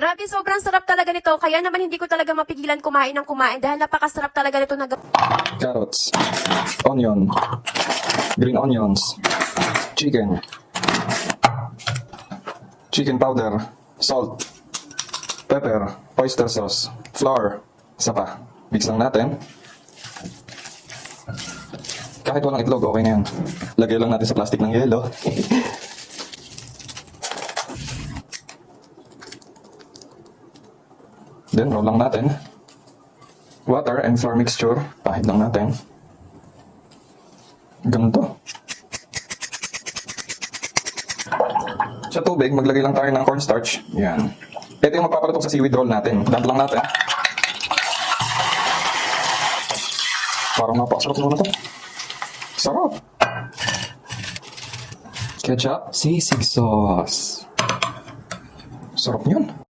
Grabe, sobrang sarap talaga nito. Kaya naman hindi ko talaga mapigilan kumain ng kumain dahil napakasarap talaga nito na Carrots, onion, green onions, chicken powder, salt, pepper, oyster sauce, flour, isa pa. Mix lang natin. Kahit walang itlog, okay na yan. Lagay lang natin sa plastic ng yelo. Then, roll lang natin. Water and flour mixture. Pahid lang natin. Ganito. Sa tubig, maglagay lang tayo ng cornstarch. Yan. Ito yung magpapalutok sa seaweed roll natin. Dump lang natin. Parang napakasarap naman ito. Sarap. Ketchup, sisig sauce. Sarap yun.